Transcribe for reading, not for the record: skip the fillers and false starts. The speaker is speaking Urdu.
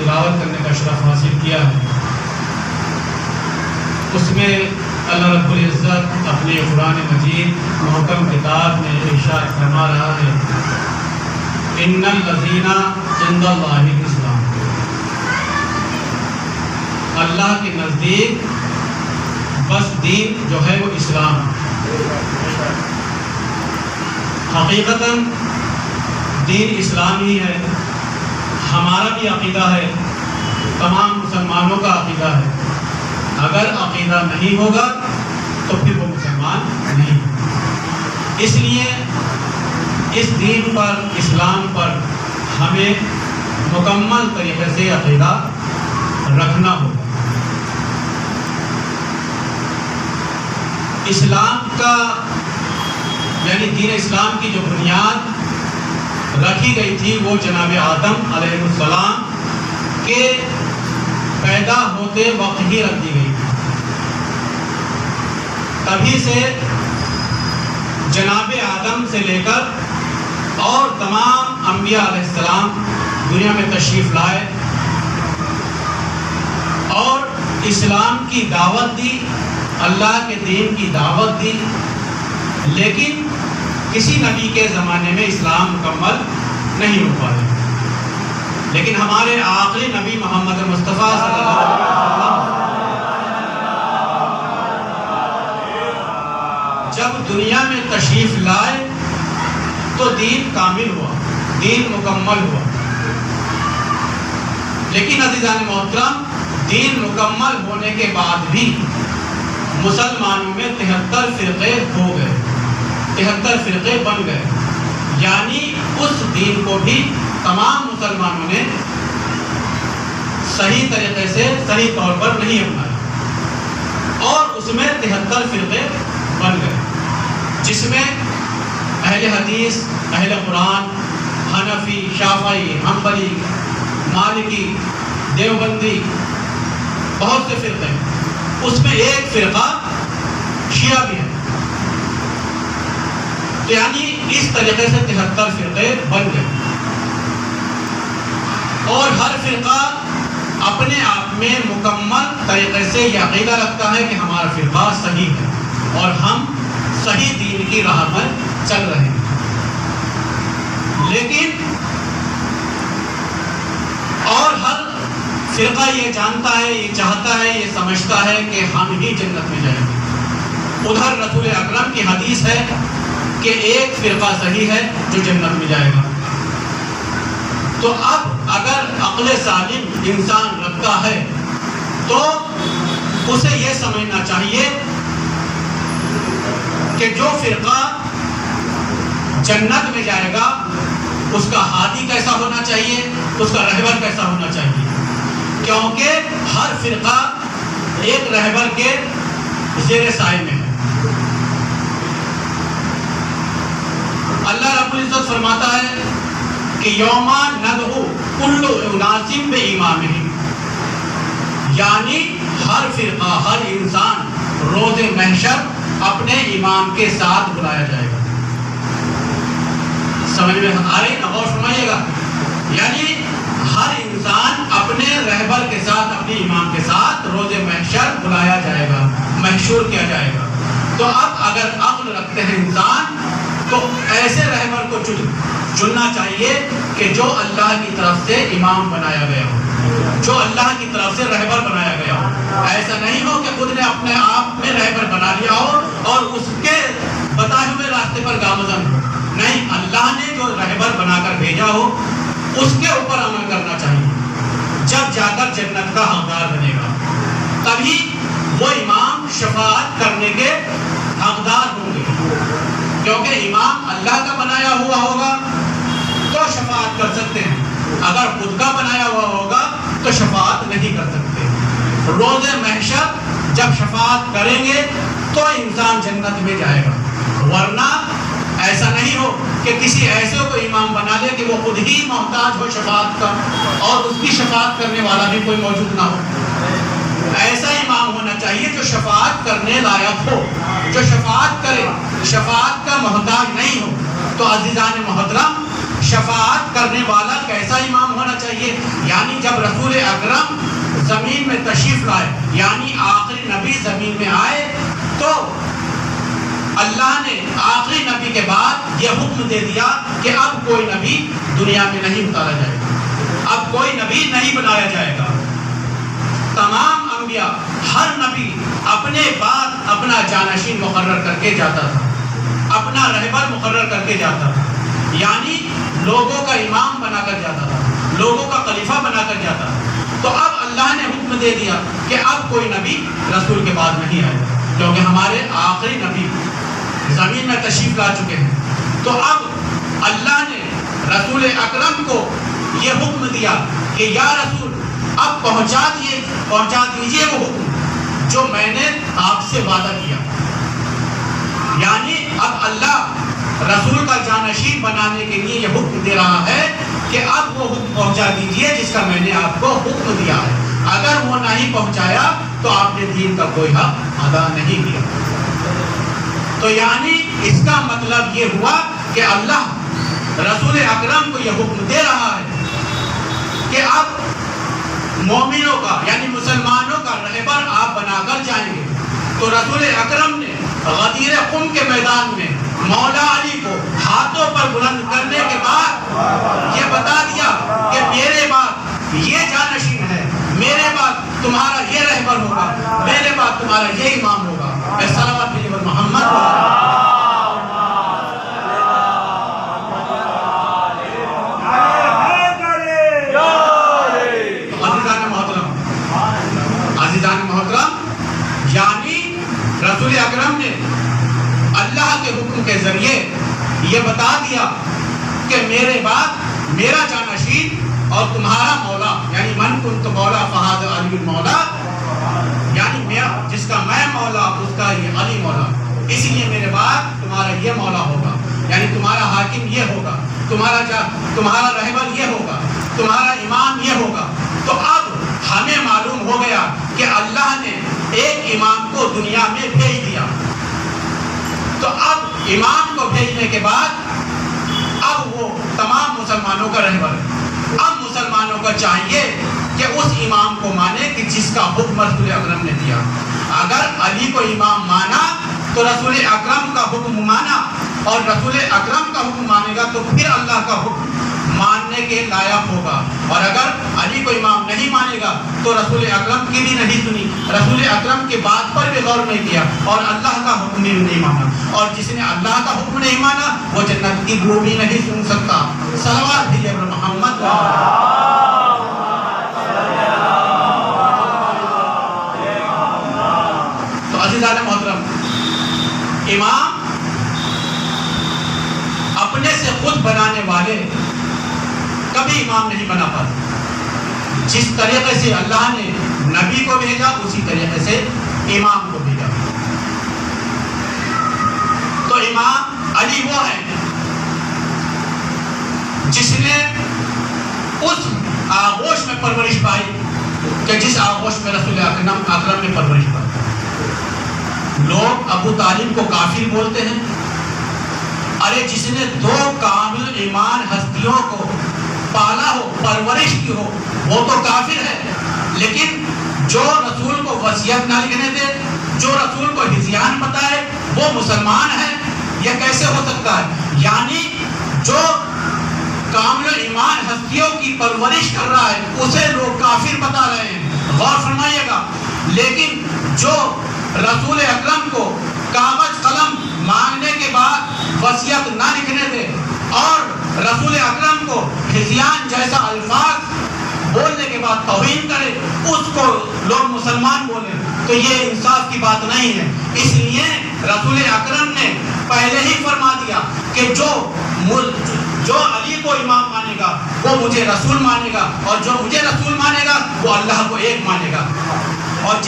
تلاوت کرنے کا شرف حاصل کیا ہے، اس میں اللہ رب العزت اپنے قرآن مجید محکم کتاب میں ارشاد فرما رہا ہے ان الذین عند اللہ الاسلام، اللہ کے نزدیک بس دین جو ہے وہ اسلام ہے۔ حقیقتاً دین اسلام ہی ہے، ہمارا بھی عقیدہ ہے، تمام مسلمانوں کا عقیدہ ہے۔ اگر عقیدہ نہیں ہوگا تو پھر وہ مسلمان نہیں۔ اس لیے اس دین پر، اسلام پر ہمیں مکمل طریقے سے عقیدہ رکھنا ہوگا۔ اسلام کا یعنی دین اسلام کی جو بنیاد رکھی گئی تھی وہ جناب آدم علیہ السلام کے پیدا ہوتے وقت ہی رکھ دی گئی تھی۔ تبھی سے جناب آدم سے لے کر اور تمام انبیاء علیہ السلام دنیا میں تشریف لائے اور اسلام کی دعوت دی، اللہ کے دین کی دعوت دی، لیکن کسی نبی کے زمانے میں اسلام مکمل نہیں ہو پایا۔ لیکن ہمارے آخری نبی محمد مصطفیٰ صلی اللہ علیہ وسلم جب دنیا میں تشریف لائے تو دین کامل ہوا، دین مکمل ہوا۔ لیکن عزیزان محترم، دین مکمل ہونے کے بعد بھی مسلمانوں میں 73 فرقے ہو گئے، 73 فرقے بن گئے، یعنی اس دین کو بھی تمام مسلمانوں نے صحیح طریقے سے، صحیح طور پر نہیں اپنایا، اور اس میں 73 فرقے بن گئے، جس میں اہل حدیث، اہل قرآن، حنفی، شافعی، حنبلی، مالکی، دیوبندی، بہت سے فرقے ہیں۔ اس میں ایک فرقہ شیعہ بھی ہے، یعنی اس طریقے سے 73 فرقے بن گئے، اور ہر فرقہ اپنے آپ میں مکمل طریقے سے یہ عقیدہ رکھتا ہے کہ ہمارا فرقہ صحیح ہے اور ہم صحیح دین کی راہ پر چل رہے ہیں۔ لیکن اور ہر فرقہ یہ جانتا ہے، یہ چاہتا ہے، یہ سمجھتا ہے کہ ہم ہی جنت میں جائیں گے۔ ادھر رسول اکرم کی حدیث ہے کہ ایک فرقہ صحیح ہے جو جنت میں جائے گا۔ تو اب اگر عقل سالم انسان رکھتا ہے تو اسے یہ سمجھنا چاہیے کہ جو فرقہ جنت میں جائے گا اس کا ہادی کیسا ہونا چاہیے، اس کا رہبر کیسا ہونا چاہیے، کیونکہ ہر فرقہ ایک رہبر کے زیر سائے میں ہے۔ اللہ رب العزت فرماتا ہے کہ یوم ندعو کل اناس بامامہم، یعنی ہر فرقہ، ہر انسان روز محشر اپنے امام کے ساتھ بلایا جائے گا۔ سمجھ میں آ رہی نا؟ غور فرمائیے گا، یعنی ہر انسان اپنے رہبر کے ساتھ، اپنے امام کے ساتھ روز محشر بلایا جائے گا، محشور کیا جائے گا۔ تو اب اگر عقل رکھتے ہیں انسان تو ایسے رہبر کو چننا چاہیے کہ جو اللہ کی طرف سے امام بنایا گیا ہو، جو اللہ کی طرف سے رہبر بنایا گیا ہو۔ ایسا نہیں ہو کہ خود نے اپنے آپ میں رہبر بنا لیا ہو اور اس کے بتائے ہوئے راستے پر گامزن ہو۔ نہیں، اللہ نے جو رہبر بنا کر بھیجا ہو اس کے اوپر عمل کرنا چاہیے۔ جب جا کر جنت کا حقدار بنے گا تبھی وہ امام شفاعت کرنے کے حقدار ہوں گے، کیونکہ امام اللہ کا بنایا ہوا ہوگا تو شفاعت کر سکتے ہیں، اگر خود کا بنایا ہوا ہوگا تو شفاعت نہیں کر سکتے۔ روز محشر جب شفاعت کریں گے تو انسان جنت میں جائے گا، ورنہ ایسا نہیں ہو کہ کسی ایسے کو امام بنا لے کہ وہ خود ہی محتاج ہو شفاعت کا اور اس کی شفاعت کرنے والا بھی کوئی موجود نہ ہو۔ ایسا امام ہونا چاہیے جو شفاعت کرنے لائق ہو، جو شفاعت کرے، شفاعت کا محتاج نہیں ہو۔ تو عزیزان محترم، شفاعت کرنے والا کیسا امام ہونا چاہیے؟ یعنی جب رسول اکرم زمین میں تشریف لائے، یعنی آخری نبی زمین میں آئے، تو اللہ نے آخری نبی کے بعد یہ حکم دے دیا کہ اب کوئی نبی دنیا میں نہیں اتارا جائے گا، اب کوئی نبی نہیں بنایا جائے گا۔ تمام انبیاء، ہر نبی اپنے بعد اپنا جانشین مقرر کر کے جاتا تھا، اپنا رہبر مقرر کر کے جاتا تھا، یعنی لوگوں کا امام بنا کر جاتا تھا، لوگوں کا خلیفہ بنا کر جاتا تھا۔ تو اب اللہ نے حکم دے دیا کہ اب کوئی نبی رسول کے بعد نہیں آئے گا، کیونکہ ہمارے آخری نبی زمین میں تشریف لا چکے ہیں۔ تو اب اللہ نے رسول اکرم کو یہ حکم دیا کہ یا رسول اب پہنچا دیجئے وہ حکم جو میں نے آپ سے وعدہ کیا۔ یعنی اب اللہ رسول کا جانشین بنانے کے لیے یہ حکم دے رہا ہے کہ اب وہ حکم پہنچا دیجئے جس کا میں نے آپ کو حکم دیا ہے۔ اگر وہ نہیں پہنچایا تو آپ نے دین کا کوئی حق ادا نہیں کیا۔ تو یعنی اس کا مطلب یہ ہوا کہ اللہ رسول اکرم کو یہ حکم دے رہا ہے کہ اب مومنوں کا یعنی مسلمانوں کا رہبر آپ بنا کر جائیں گے۔ تو رسول اکرم نے غدیر خم کے میدان میں مولا علی کو ہاتھوں پر بلند کرنے کے بعد یہ بتا دیا کہ میرے بعد یہ جانشین ہے، میرے بعد تمہارا یہ رہبر ہوگا، میرے بعد تمہارا یہ امام ہوگا۔ صلوات بھیجیے محمد۔ عزیزان محترم، یعنی رسول اکرم نے اللہ کے حکم کے ذریعے یہ بتا دیا کہ میرے بعد میرا جانشین اور تمہارا مولا، یعنی من کنت مولا فہذا علی المولا، یعنی جس کا میں مولا اس کا یہ علی مولا، اس لیے میرے بعد تمہارا یہ مولا ہوگا، یعنی تمہارا حاکم یہ ہوگا، تمہارا رہبر یہ ہوگا، تمہارا امام یہ ہوگا۔ تو اب ہمیں معلوم ہو گیا کہ اللہ نے ایک امام کو دنیا میں بھیج دیا۔ تو اب امام کو بھیجنے کے بعد اب وہ تمام مسلمانوں کا رہبر ہے۔ اب مسلمانوں کو چاہیے کہ اس امام کو مانے کہ جس کا حکم رسول اکرم نے دیا۔ اگر علی کو امام مانا تو رسول اکرم کا حکم مانا، اور رسول اکرم کا حکم مانے گا تو پھر اللہ کا حکم ماننے کے لائق ہوگا۔ اور اگر علی کو امام نہیں مانے گا تو رسول اکرم کی بھی نہیں سنی، رسول اکرم کی بات پر بھی غور نہیں کیا، اور اللہ کا حکم بھی نہیں مانا۔ اور جس نے اللہ کا حکم نہیں مانا وہ جنت کی بو بھی نہیں سن سکتا۔ صلوات بھیجیے محمد۔ تو عزیزان محترم، امام اپنے سے خود بنانے والے کبھی امام نہیں بنا پاتے۔ جس طریقے سے اللہ نے نبی کو بھیجا اسی طریقے سے امام کو بھیجا۔ تو امام علی وہ ہے جس نے اس آغوش میں پرورش پائی کہ جس آغوش میں رسول اکرم نے پرورش پائی۔ لوگ ابو طالب کو کافر بولتے ہیں، ارے جس نے دو کامل ایمان ہستیوں کو پالا ہو، پرورش کی ہو، وہ تو کافر ہے، لیکن جو رسول کو وصیت نہ لکھنے دے، جو رسول کو ہذیان بتائے، وہ مسلمان ہے؟ یہ کیسے ہو سکتا ہے؟ یعنی جو کامل ایمان ہستیوں کی پرورش کر رہا ہے اسے لوگ کافر بتا رہے ہیں، غور فرمائیے گا۔ لیکن جو رسول اکرم کو کاغذ قلم مانگنے کے بعد وصیت نہ لکھنے دے اور رسول اکرم کو ہذیان جیسا الفاظ بولنے کے بعد توہین کرے، اس کو لوگ مسلمان بولے، تو یہ انصاف کی بات نہیں ہے۔ اس لیے رسول اکرم نے پہلے ہی فرما دیا کہ جو علی کو امام مانے گا وہ مجھے رسول مانے گا، اور جو مجھے رسول مانے گا وہ اللہ کو ایک مانے گا۔